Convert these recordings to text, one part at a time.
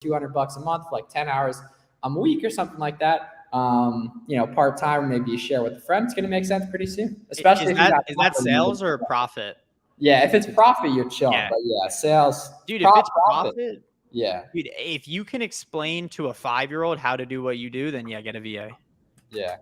$200 a month for like 10 hours a week or something like that. Part-time, or maybe you share with a friend, it's going to make sense pretty soon, especially is that sales or profit? Yeah, if it's profit, you're chill. Yeah. But yeah, sales. Dude, if it's profit, yeah. Dude, if you can explain to a 5-year-old how to do what you do, then yeah, get a VA. Yeah.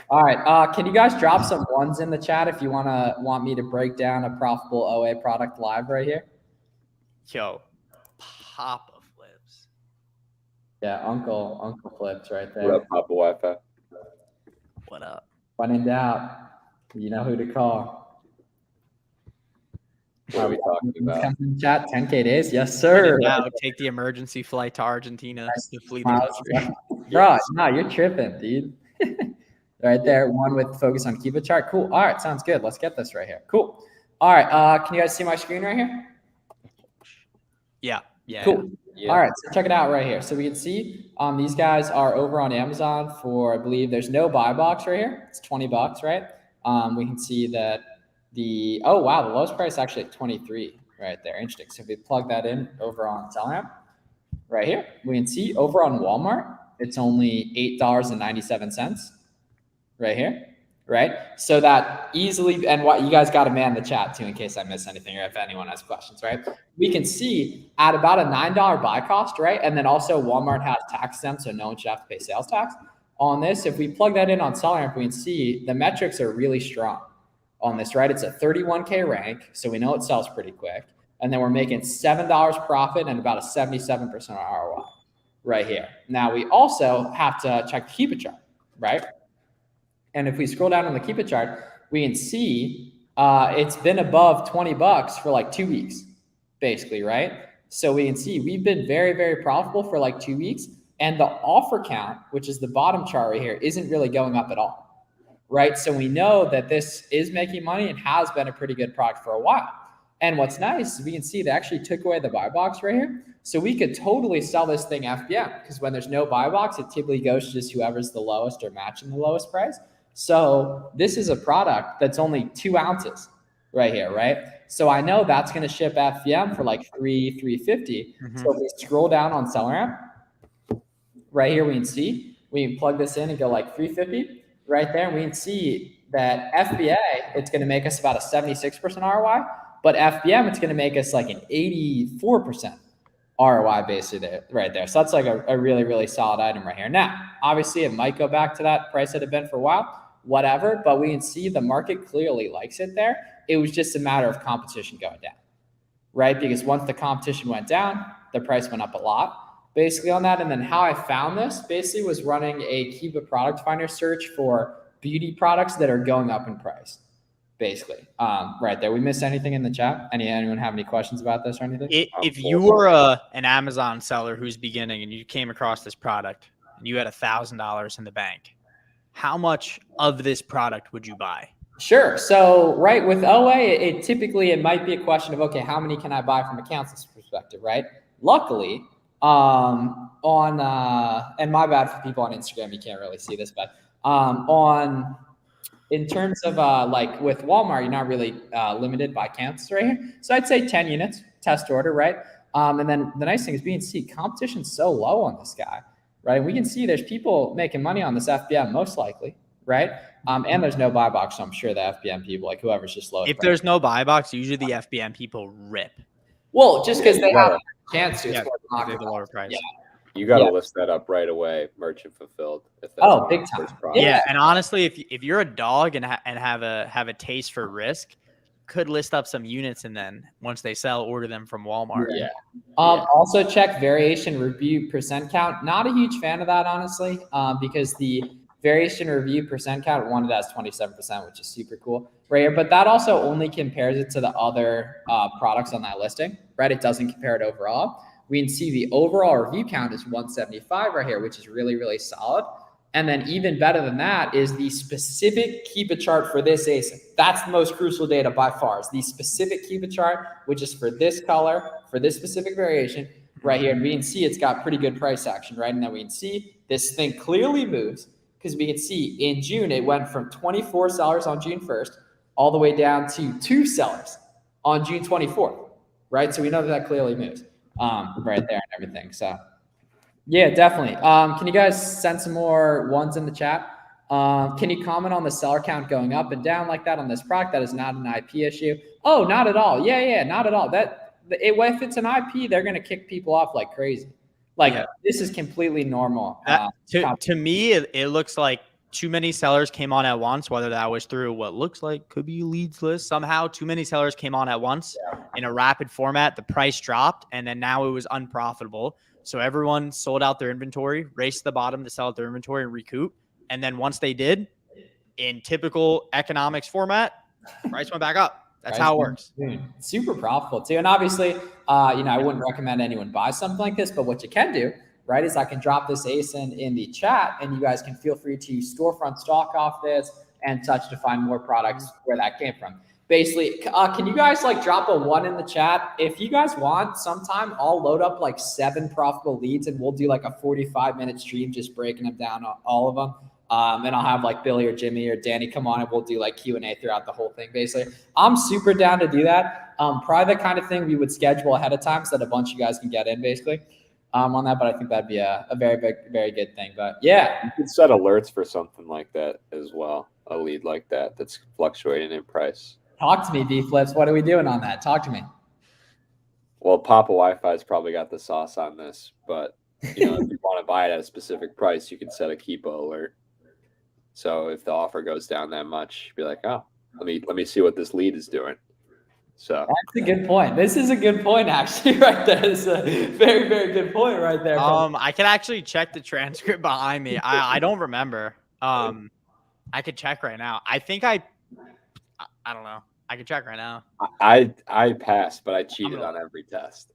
All right. Can you guys drop some ones in the chat if you want me to break down a profitable OA product live right here? Yo, Papa Flips. Yeah, Uncle Flips right there. What up, Papa Wi-Fi? What up? When in doubt, you know who to call. What are we talking about? Come in chat, 10K days. Yes, sir. Now take the emergency flight to Argentina to flee the country. Bro, no, you're tripping, dude. Right there, one with focus on Kiva chart. Cool. All right, sounds good. Let's get this right here. Cool. All right, can you guys see my screen right here? Yeah. Cool. Yeah. All right, so check it out right here. So we can see these guys are over on Amazon for, I believe there's no buy box right here. It's $20, right? We can see that the lowest price actually at 23 right there. Interesting. So if we plug that in over on Telegram right here, we can see over on Walmart, it's only $8.97 right here. Right. So that easily, and what you guys got to man the chat too, in case I miss anything or if anyone has questions, right? We can see at about a $9 buy cost, right? And then also Walmart has tax exempt, so no one should have to pay sales tax on this. If we plug that in on SellerAmp, we can see the metrics are really strong on this, right? It's a 31K rank, so we know it sells pretty quick. And then we're making $7 profit and about a 77% ROI right here. Now we also have to check the Keep It chart, right? And if we scroll down on the Keep It chart, we can see it's been above $20 for like 2 weeks, basically, right? So we can see we've been very, very profitable for like 2 weeks. And the offer count, which is the bottom chart right here, isn't really going up at all, right? So we know that this is making money and has been a pretty good product for a while. And what's nice is we can see they actually took away the buy box right here. So we could totally sell this thing FBM because when there's no buy box, it typically goes to just whoever's the lowest or matching the lowest price. So this is a product that's only 2 ounces right here, right? So I know that's going to ship FBM for like $350. So if we scroll down on SellerAmp, right here we can see, we can plug this in and go like $350 right there. And we can see that FBA, it's going to make us about a 76% ROI, but FBM, it's going to make us like an 84% ROI basically right there. So that's like a really, really solid item right here. Now, obviously it might go back to that price that it had been for a while, whatever, but we can see the market clearly likes it there. It was just a matter of competition going down, right? Because once the competition went down, the price went up a lot basically on that. And then how I found this basically was running a Kiva product finder search for beauty products that are going up in price. Basically, right there. We missed anything in the chat? Anyone have any questions about this or anything? If you were an Amazon seller who's beginning and you came across this product and you had $1,000 in the bank, how much of this product would you buy? Sure. So right with OA, it might be a question of, okay, how many can I buy from a counsel's perspective, right? Luckily, and my bad for people on Instagram, you can't really see this, but in terms of like with Walmart, you're not really limited by counts right here. So I'd say 10 units, test order, right? And then the nice thing is we can see competition's so low on this guy, right? We can see there's people making money on this FBM most likely, right? And there's no buy box, so I'm sure the FBM people, like whoever's just low. If there's no buy box, usually the FBM people rip. Well, just because they have a chance to. Yeah, the lower price. Yeah. You got to list that up right away, merchant fulfilled. If that's big time. Yeah, and honestly, if you're a dog and have a taste for risk, could list up some units and then once they sell, order them from Walmart. Yeah. Also check variation review percent count. Not a huge fan of that, honestly, because the variation review percent count wanted as 27%, which is super cool right here. But that also only compares it to the other products on that listing, right? It doesn't compare it overall. We can see the overall review count is 175 right here, which is really, really solid. And then even better than that is the specific Keep It chart for this ASIN. That's the most crucial data by far, is the specific Keep It chart, which is for this color, for this specific variation right here. And we can see it's got pretty good price action, right? And then we can see this thing clearly moves because we can see in June, it went from 24 sellers on June 1st all the way down to 2 sellers on June 24th, right? So we know that clearly moves. Right there and everything. So Yeah, definitely. Can you guys send some more ones in the chat? Can you comment on the seller count going up and down like that on this product? That is not an IP issue. Oh, not at all. Yeah, not at all. If it's an IP, they're gonna kick people off like crazy. Like this is completely normal. To me, it looks like too many sellers came on at once, whether that was through what looks like could be leads list. Somehow too many sellers came on at once in a rapid format. The price dropped, and then now it was unprofitable. So everyone sold out their inventory, raced to the bottom to sell out their inventory and recoup. And then once they did, in typical economics format, price went back up. That's how it works. Super profitable too. And obviously, I wouldn't recommend anyone buy something like this, but what you can do, right, is I can drop this ASIN in the chat and you guys can feel free to storefront stock off this and such to find more products where that came from. Basically, can you guys like drop a 1 in the chat? If you guys want, sometime I'll load up like 7 profitable leads and we'll do like a 45-minute stream just breaking them down, all of them. And I'll have like Billy or Jimmy or Danny come on and we'll do like Q&A throughout the whole thing. Basically, I'm super down to do that. Probably the kind of thing we would schedule ahead of time so that a bunch of you guys can get in basically on that. But I think that'd be a very big, very good thing. But yeah, you could set alerts for something like that as well. A lead like that that's fluctuating in price. Talk to me, D-Flips. What are we doing on that? Talk to me. Well, Papa Wi-Fi's probably got the sauce on this, but if you want to buy it at a specific price, you can set a Keepa alert. So if the offer goes down that much, be like, oh, let me see what this lead is doing. So that's a good point. This is a good point, actually, right there. It's a very, very good point right there. I can actually check the transcript behind me. I don't remember. I could check right now. I think I don't know. I can check right now. I passed, but I cheated on every test.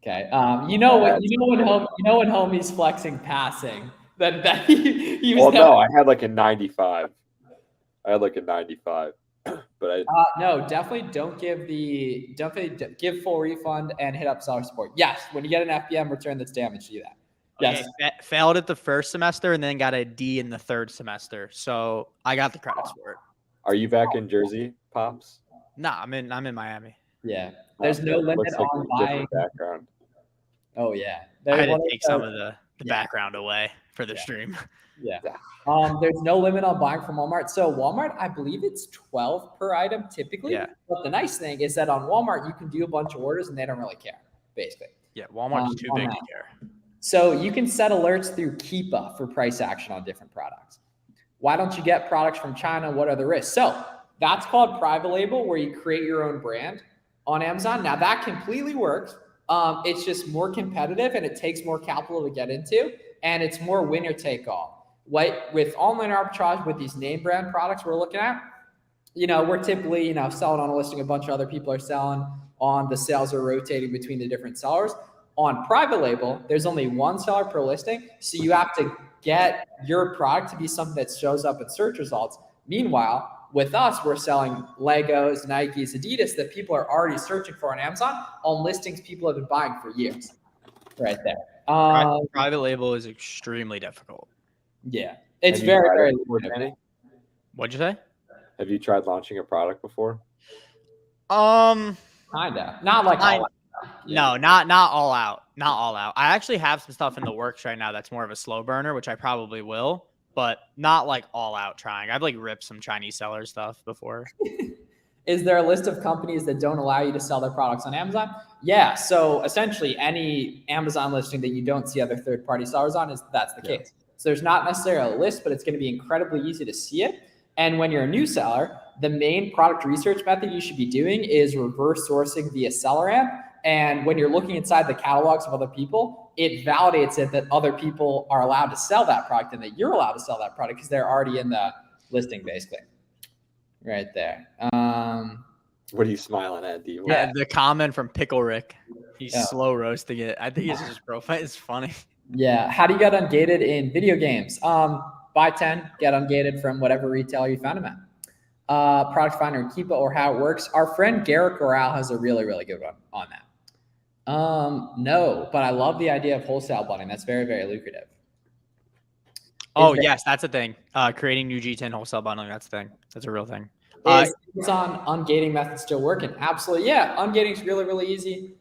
Okay. When homie's flexing passing, that he was. Well, no, I had like a 95. But no, definitely don't give full refund and hit up seller support. Yes, when you get an FBM return that's damaged, do that. Yes. Okay, failed it the first semester and then got a D in the third semester. So I got the credits for it. Are you back in Jersey, Pops? Nah, I'm in Miami. Yeah. There's no limit on buying background. Oh yeah. I had to take some of the background away for the stream. Yeah. There's no limit on buying from Walmart. So Walmart, I believe it's 12 per item typically. Yeah. But the nice thing is that on Walmart, you can do a bunch of orders and they don't really care, basically. Yeah, Walmart's too big to care. So you can set alerts through Keepa for price action on different products. Why don't you get products from China? What are the risks? So that's called private label, where you create your own brand on Amazon. Now that completely works. It's just more competitive and it takes more capital to get into, and it's more winner take all. With online arbitrage, with these name brand products we're looking at, we're typically, selling on a listing. A bunch of other people are selling on, the sales are rotating between the different sellers. On private label, there's only one seller per listing. So you have to get your product to be something that shows up in search results. Meanwhile, with us, we're selling Legos, Nikes, Adidas that people are already searching for on Amazon on listings people have been buying for years. Right there. Private label is extremely difficult. Yeah. It's very, very difficult. What'd you say? Have you tried launching a product before? Kinda. Not like all out. No, not all out. Not all out. I actually have some stuff in the works right now that's more of a slow burner, which I probably will, but not like all out trying. I've like ripped some Chinese seller stuff before. Is there a list of companies that don't allow you to sell their products on Amazon? Yeah. So essentially any Amazon listing that you don't see other third-party sellers on, that's the case. So there's not necessarily a list, but it's going to be incredibly easy to see it. And when you're a new seller, the main product research method you should be doing is reverse sourcing via SellerAmp. And when you're looking inside the catalogs of other people, it validates it that other people are allowed to sell that product and that you're allowed to sell that product because they're already in the listing, basically. Right there. What are you smiling at, D? Yeah, the comment from Pickle Rick. He's slow roasting it. I think it's just profile. It's funny. Yeah. How do you get ungated in video games? Buy 10, get ungated from whatever retailer you found them at. Product Finder and Keepa, or how it works. Our friend Garrett Corral has a really, really good one on that. No, but I love the idea of wholesale bundling. That's very, very lucrative. Yes, that's a thing. Creating new G10 wholesale bundling. That's a thing. That's a real thing. Is Amazon ungating method still working? Absolutely. Yeah. Ungating is really, really easy.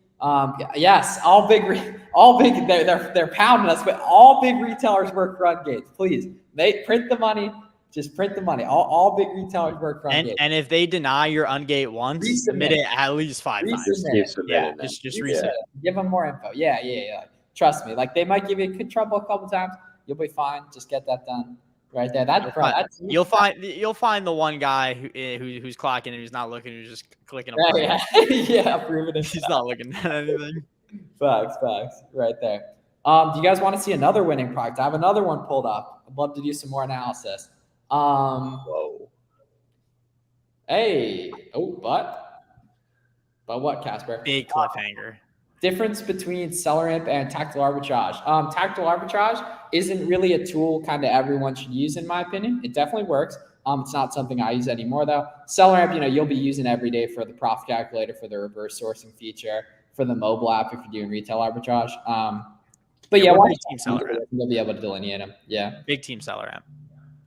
Yes, all big, they're pounding us, but all big retailers work run gates. Please, they print the money. Just print the money. All big retailers work run gates. And if they deny your ungate once, submit it at least 5 times. Just keep submitting. Yeah, just Resubmit resubmit. it. Give them more info. Yeah. Trust me. Like they might give you trouble a couple times. You'll be fine. Just get that done right there. You'll find the one guy who's clocking and who's not looking, who's just clicking. Yeah, proving it. He's not looking at anything. Facts, right there. Do you guys want to see another winning product? I have another one pulled up. I'd love to do some more analysis. Whoa. Hey. Oh, but what, Casper? Big cliffhanger. Difference between Seller Imp and Tactical Arbitrage. Tactical Arbitrage isn't really a tool kind of everyone should use, in my opinion. It definitely works. It's not something I use anymore, though. Seller Imp, you'll be using every day for the profit calculator, for the reverse sourcing feature, for the mobile app if you're doing retail arbitrage. But yeah, team Seller Imp. You'll be able to delineate them. Yeah. Big team Seller Imp.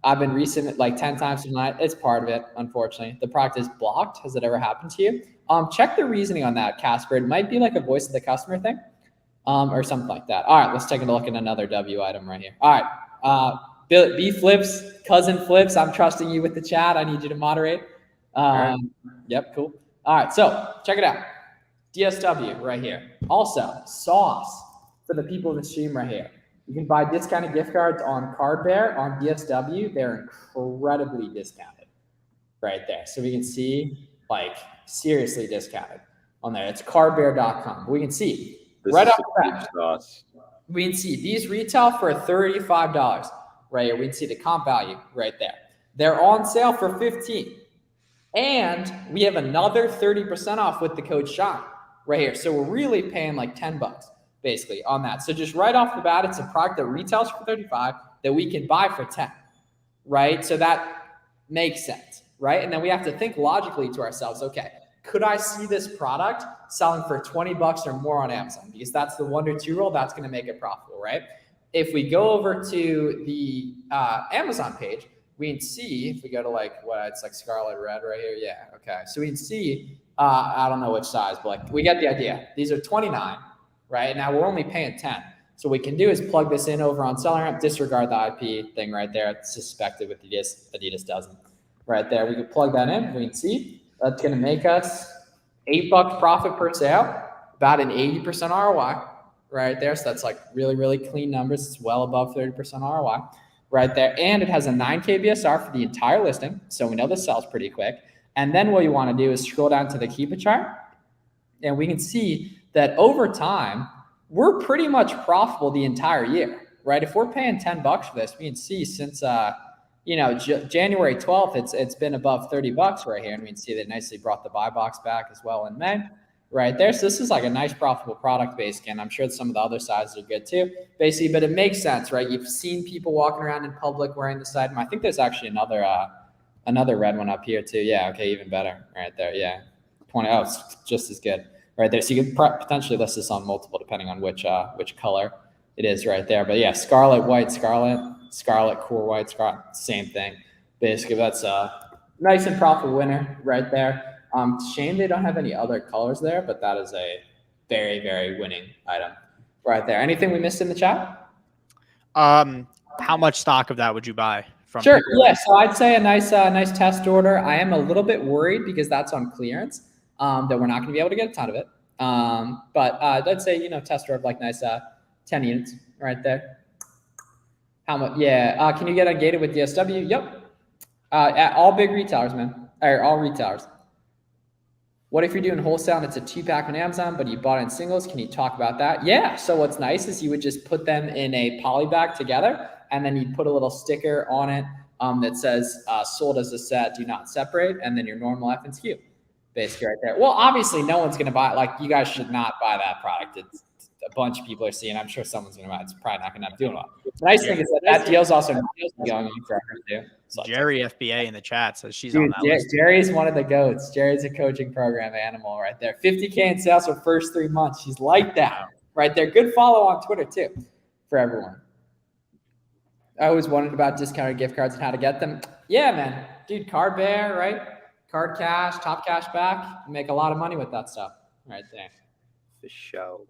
I've been recent like 10 times tonight. It's part of it, unfortunately. The product is blocked. Has it ever happened to you? Check the reasoning on that, Casper. It might be like a voice of the customer thing, or something like that. All right, let's take a look at another W item right here. All right, B Flips, cousin Flips. I'm trusting you with the chat. I need you to moderate. Right. Yep, cool. All right, so check it out. DSW right here. Also, sauce for the people in the stream right here. You can buy discounted gift cards on Cardbear, on DSW. They're incredibly discounted right there. So we can see, like, seriously discounted on there. It's cardbear.com. We can see right off the bat. We can see these retail for $35 right here. We can see the comp value right there. They're on sale for $15. And we have another 30% off with the code SHINE right here. So we're really paying like $10 basically on that. So just right off the bat, it's a product that retails for $35 that we can buy for $10, right? So that makes sense, right? And then we have to think logically to ourselves, okay, could I see this product selling for $20 or more on Amazon? Because that's the 1 to 2 rule. That's going to make it profitable, right? If we go over to the Amazon page, we can see, if we go to it's like Scarlet Red right here. Yeah. Okay. So we can see, I don't know which size, but like we get the idea. These are 29, right? Now we're only paying 10. So what we can do is plug this in over on Seller Imp, disregard the IP thing right there. It's suspected with Adidas doesn't right there. We can plug that in. We can see that's going to make us $8 profit per sale, about an 80% ROI right there. So that's like really, really clean numbers. It's well above 30% ROI right there. And it has a 9K BSR for the entire listing. So we know this sells pretty quick. And then what you want to do is scroll down to the Keepa chart. And we can see that over time, we're pretty much profitable the entire year, right? If we're paying $10 for this, we can see since, January 12th, it's been above $30 right here. And we can see they nicely brought the buy box back as well in May right there. So this is like a nice profitable product base. And I'm sure some of the other sizes are good too, basically, but it makes sense, right? You've seen people walking around in public wearing this item. I think there's actually another red one up here too. Yeah. Okay. Even better right there. Yeah. 20. Oh, it's just as good right there. So you could potentially list this on multiple, depending on which color it is right there. But yeah, scarlet, white, scarlet, core white, scarlet, same thing. Basically, that's a nice and profitable winner right there. Shame they don't have any other colors there, but that is a very, very winning item right there. Anything we missed in the chat? How much stock of that would you buy? Sure. Yeah. So I'd say a nice test order. I am a little bit worried because that's on clearance, that we're not going to be able to get a ton of it. But I'd say, test order of like nice 10 units right there. How much? Yeah. Can you get ungated with DSW? Yep. At all big retailers, man. Or all retailers. What if you're doing wholesale and it's a 2-pack on Amazon, but you bought it in singles? Can you talk about that? Yeah. So what's nice is you would just put them in a poly bag together, and then you'd put a little sticker on it that says sold as a set, do not separate, and then your normal F and SKU basically right there. Well, obviously no one's going to buy it. Like, you guys should not buy that product. It's a bunch of people are seeing. I'm sure someone's going to buy it. It's probably not going to end up doing well. The nice thing is that deal's also going on forever too. So Jerry FBA in the chat says she's on that list. Jerry's one of the goats. Jerry's a coaching program animal right there. 50K in sales for first 3 months. She's like that right there. Good follow on Twitter too for everyone. I always wondered about discounted gift cards and how to get them. Yeah, man. Dude, Cardbear, right? Card Cash, Top Cash Back. You make a lot of money with that stuff right there. to show.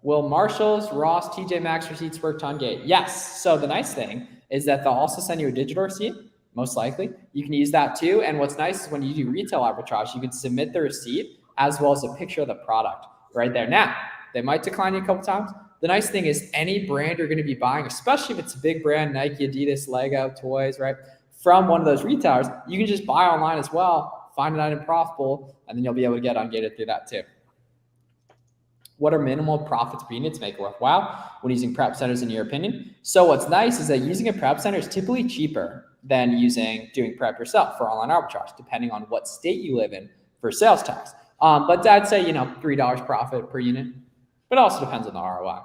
Will Marshalls, Ross, TJ Maxx receipts work to Ungate? Yes. So the nice thing is that they'll also send you a digital receipt, most likely. You can use that too. And what's nice is when you do retail arbitrage, you can submit the receipt as well as a picture of the product right there. Now, they might decline you a couple times. The nice thing is any brand you're going to be buying, especially if it's a big brand, Nike, Adidas, Lego, toys, right, from one of those retailers, you can just buy online as well, find an item profitable, and then you'll be able to get ungated through that too. What are minimal profits per unit to make it worthwhile when using prep centers in your opinion? So what's nice is that using a prep center is typically cheaper than doing prep yourself for online arbitrage, depending on what state you live in for sales tax. But I'd say, $3 profit per unit, but it also depends on the ROI.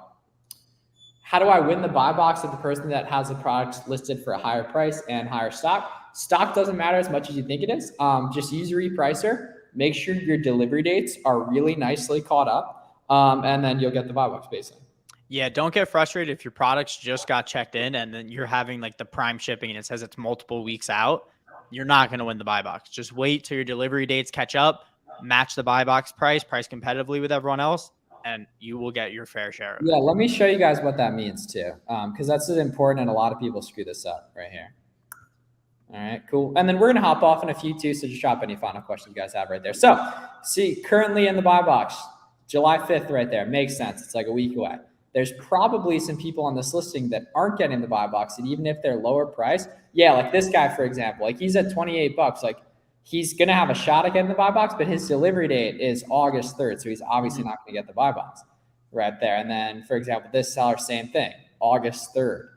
How do I win the buy box of the person that has the product listed for a higher price and higher stock? Stock doesn't matter as much as you think it is. Just use your repricer. Make sure your delivery dates are really nicely caught up. And then you'll get the buy box basically. Yeah, don't get frustrated if your products just got checked in and then you're having like the prime shipping and it says it's multiple weeks out. You're not going to win the buy box. Just wait till your delivery dates catch up, match the buy box price competitively with everyone else, and you will get your fair share of it. Yeah, let me show you guys what that means too, because that's important and a lot of people screw this up right here. All right, cool. And then we're going to hop off in a few too, so just drop any final questions you guys have right there. So, see, currently in the buy box, July 5th right there. Makes sense. It's like a week away. There's probably some people on this listing that aren't getting the buy box, and even if they're lower price, yeah, like this guy, for example, like he's at $28. Like he's going to have a shot at getting the buy box, but his delivery date is August 3rd. So he's obviously not going to get the buy box right there. And then, for example, this seller, same thing, August 3rd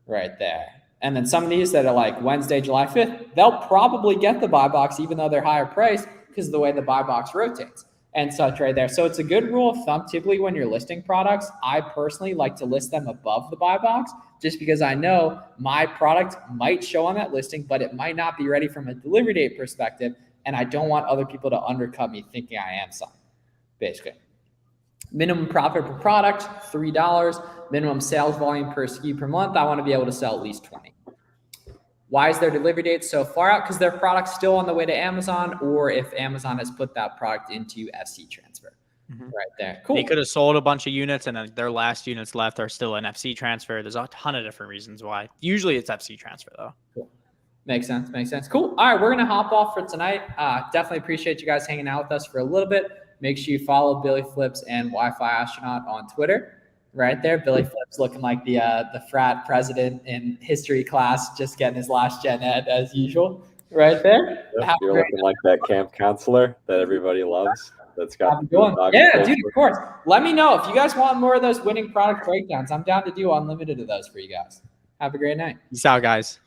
right there. And then some of these that are like Wednesday, July 5th, they'll probably get the buy box, even though they're higher priced because of the way the buy box rotates and such right there. So it's a good rule of thumb. Typically when you're listing products, I personally like to list them above the buy box just because I know my product might show on that listing, but it might not be ready from a delivery date perspective. And I don't want other people to undercut me thinking I am something, basically. Minimum profit per product, $3. Minimum sales volume per SKU per month. I want to be able to sell at least 20. Why is their delivery date so far out? Because their product's still on the way to Amazon, or if Amazon has put that product into FC transfer. Right there. Cool. They could have sold a bunch of units and then their last units left are still an FC transfer. There's a ton of different reasons why. Usually it's FC transfer though. Cool. Makes sense. Makes sense. Cool. All right. We're going to hop off for tonight. Definitely appreciate you guys hanging out with us for a little bit. Make sure you follow Billy Flips and Wi-Fi Astronaut on Twitter. Right there, Billy Flips looking like the frat president in history class, just getting his last gen ed as usual. Right there. Yep, you're looking like that camp counselor that everybody loves. That's got yeah, dude, of course. Let me know if you guys want more of those winning product breakdowns. I'm down to do unlimited of those for you guys. Have a great night. Peace out, guys.